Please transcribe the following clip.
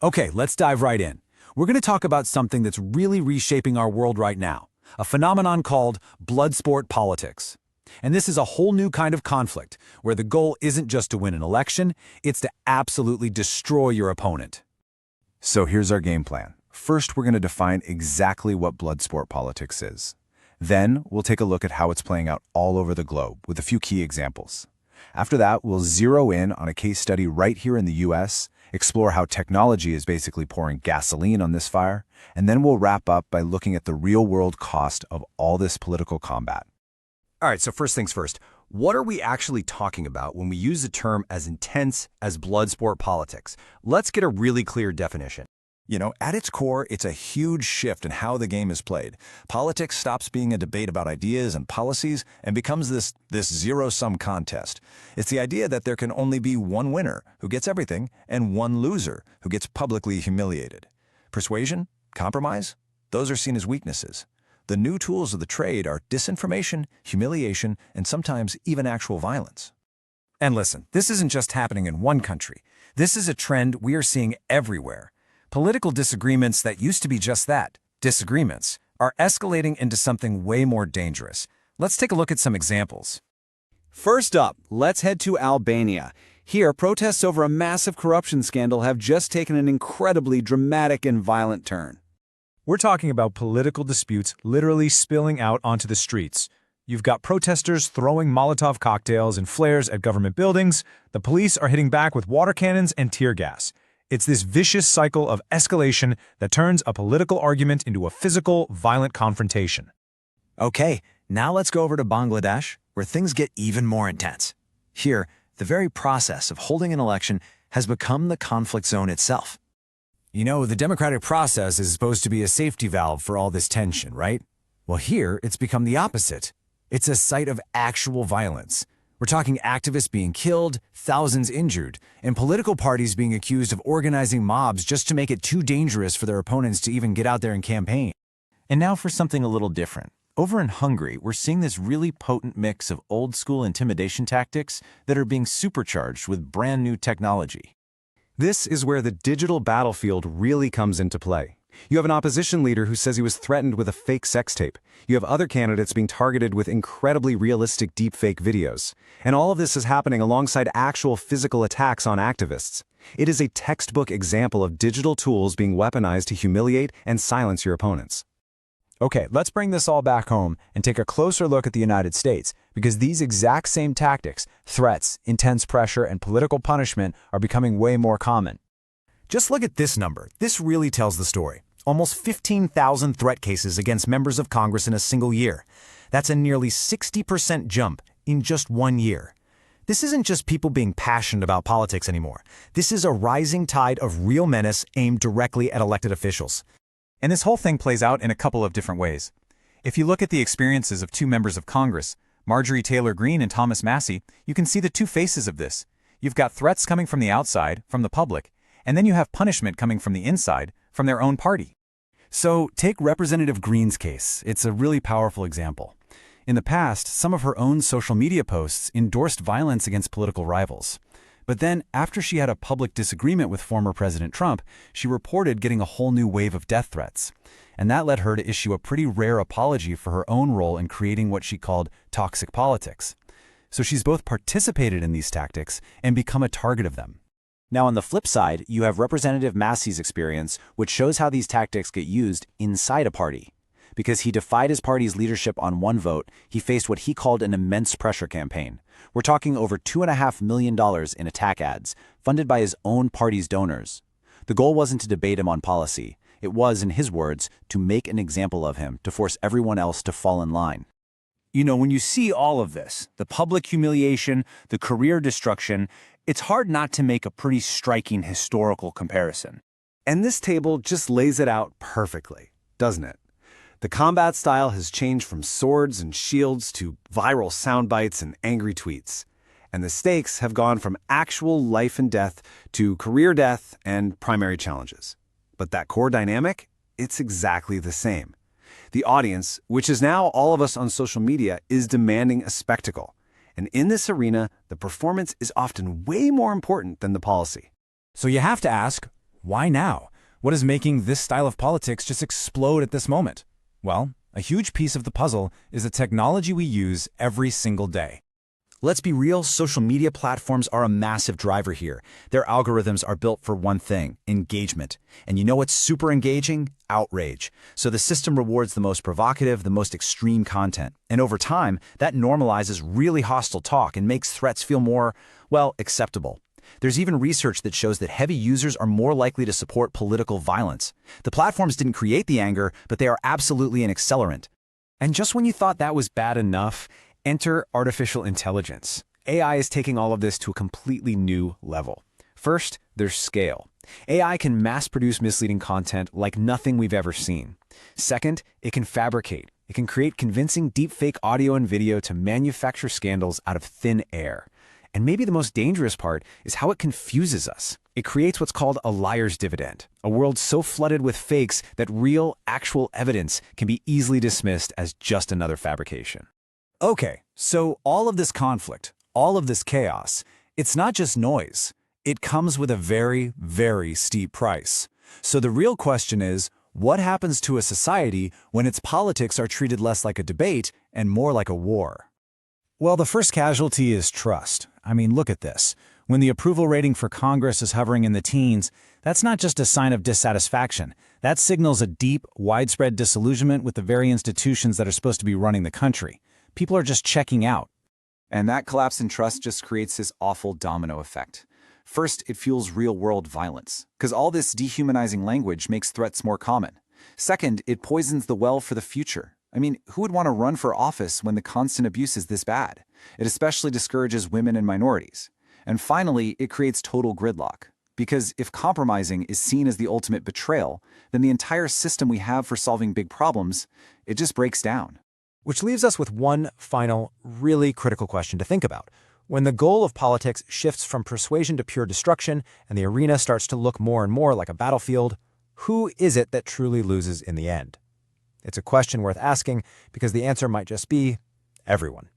Okay, let's dive right in. We're going to talk about something that's really reshaping our world right now, a phenomenon called Bloodsport Politics. And this is a whole new kind of conflict, where the goal isn't just to win an election, it's to absolutely destroy your opponent. So here's our game plan. First, we're going to define exactly what Bloodsport politics is. Then, we'll take a look at how it's playing out all over the globe, with a few key examples. After that, we'll zero in on a case study right here in the US, explore how technology is basically pouring gasoline on this fire, and then we'll wrap up by looking at the real-world cost of all this political combat. All right, so first things first, what are we actually talking about when we use a term as intense as Bloodsport politics? Let's get a really clear definition. At its core, it's a huge shift in how the game is played. Politics stops being a debate about ideas and policies and becomes this zero-sum contest. It's the idea that there can only be one winner, who gets everything, and one loser, who gets publicly humiliated. Persuasion? Compromise? Those are seen as weaknesses. The new tools of the trade are disinformation, humiliation, and sometimes even actual violence. And listen, this isn't just happening in one country. This is a trend we are seeing everywhere. Political disagreements that used to be just that, disagreements, are escalating into something way more dangerous. Let's take a look at some examples. First up, let's head to Albania. Here, protests over a massive corruption scandal have just taken an incredibly dramatic and violent turn. We're talking about political disputes literally spilling out onto the streets. You've got protesters throwing Molotov cocktails and flares at government buildings. The police are hitting back with water cannons and tear gas. It's this vicious cycle of escalation that turns a political argument into a physical, violent confrontation. Okay, now let's go over to Bangladesh, where things get even more intense. Here, the very process of holding an election has become the conflict zone itself. The democratic process is supposed to be a safety valve for all this tension, right? Well, here, it's become the opposite. It's a site of actual violence. We're talking activists being killed, thousands injured, and political parties being accused of organizing mobs just to make it too dangerous for their opponents to even get out there and campaign. And now for something a little different. Over in Hungary, we're seeing this really potent mix of old-school intimidation tactics that are being supercharged with brand new technology. This is where the digital battlefield really comes into play. You have an opposition leader who says he was threatened with a fake sex tape. You have other candidates being targeted with incredibly realistic deepfake videos. And all of this is happening alongside actual physical attacks on activists. It is a textbook example of digital tools being weaponized to humiliate and silence your opponents. Okay, let's bring this all back home and take a closer look at the United States, because these exact same tactics, threats, intense pressure, and political punishment are becoming way more common. Just look at this number. This really tells the story. Almost 15,000 threat cases against members of Congress in a single year. That's a nearly 60% jump in just 1 year. This isn't just people being passionate about politics anymore. This is a rising tide of real menace aimed directly at elected officials. And this whole thing plays out in a couple of different ways. If you look at the experiences of two members of Congress, Marjorie Taylor Greene and Thomas Massie, you can see the two faces of this. You've got threats coming from the outside, from the public, and then you have punishment coming from the inside, from their own party. So take Representative Greene's case. It's a really powerful example. In the past, some of her own social media posts endorsed violence against political rivals. But then, after she had a public disagreement with former President Trump, she reported getting a whole new wave of death threats. And that led her to issue a pretty rare apology for her own role in creating what she called toxic politics. So she's both participated in these tactics and become a target of them. Now on the flip side, you have Representative Massie's experience, which shows how these tactics get used inside a party. Because he defied his party's leadership on one vote, he faced what he called an immense pressure campaign. We're talking over $2.5 million in attack ads, funded by his own party's donors. The goal wasn't to debate him on policy. It was, in his words, to make an example of him, to force everyone else to fall in line. When you see all of this, the public humiliation, the career destruction, it's hard not to make a pretty striking historical comparison. And this table just lays it out perfectly, doesn't it? The combat style has changed from swords and shields to viral sound bites and angry tweets. And the stakes have gone from actual life and death to career death and primary challenges. But that core dynamic, it's exactly the same. The audience, which is now all of us on social media, is demanding a spectacle. And in this arena, the performance is often way more important than the policy. So you have to ask, Why now? What is making this style of politics just explode at this moment? Well, a huge piece of the puzzle is the technology we use every single day. Let's be real, social media platforms are a massive driver here. Their algorithms are built for one thing, engagement. And you know what's super engaging? Outrage. So the system rewards the most provocative, the most extreme content. And over time, that normalizes really hostile talk and makes threats feel more, well, acceptable. There's even research that shows that heavy users are more likely to support political violence. The platforms didn't create the anger, but they are absolutely an accelerant. And just when you thought that was bad enough, enter artificial intelligence. AI is taking all of this to a completely new level. First, there's scale. AI can mass-produce misleading content like nothing we've ever seen. Second, it can fabricate. It can create convincing deepfake audio and video to manufacture scandals out of thin air. And maybe the most dangerous part is how it confuses us. It creates what's called a liar's dividend, a world so flooded with fakes that real, actual evidence can be easily dismissed as just another fabrication. Okay, so all of this conflict, all of this chaos, it's not just noise. It comes with a very, very steep price. So the real question is, what happens to a society when its politics are treated less like a debate and more like a war? Well, the first casualty is trust. I mean, look at this. When the approval rating for Congress is hovering in the teens, that's not just a sign of dissatisfaction. That signals a deep, widespread disillusionment with the very institutions that are supposed to be running the country. People are just checking out. And that collapse in trust just creates this awful domino effect. First, it fuels real-world violence, because all this dehumanizing language makes threats more common. Second, it poisons the well for the future. I mean, who would want to run for office when the constant abuse is this bad? It especially discourages women and minorities. And finally, it creates total gridlock. Because if compromising is seen as the ultimate betrayal, then the entire system we have for solving big problems, it just breaks down. Which leaves us with one final, really critical question to think about. When the goal of politics shifts from persuasion to pure destruction, and the arena starts to look more and more like a battlefield, who is it that truly loses in the end? It's a question worth asking because the answer might just be everyone.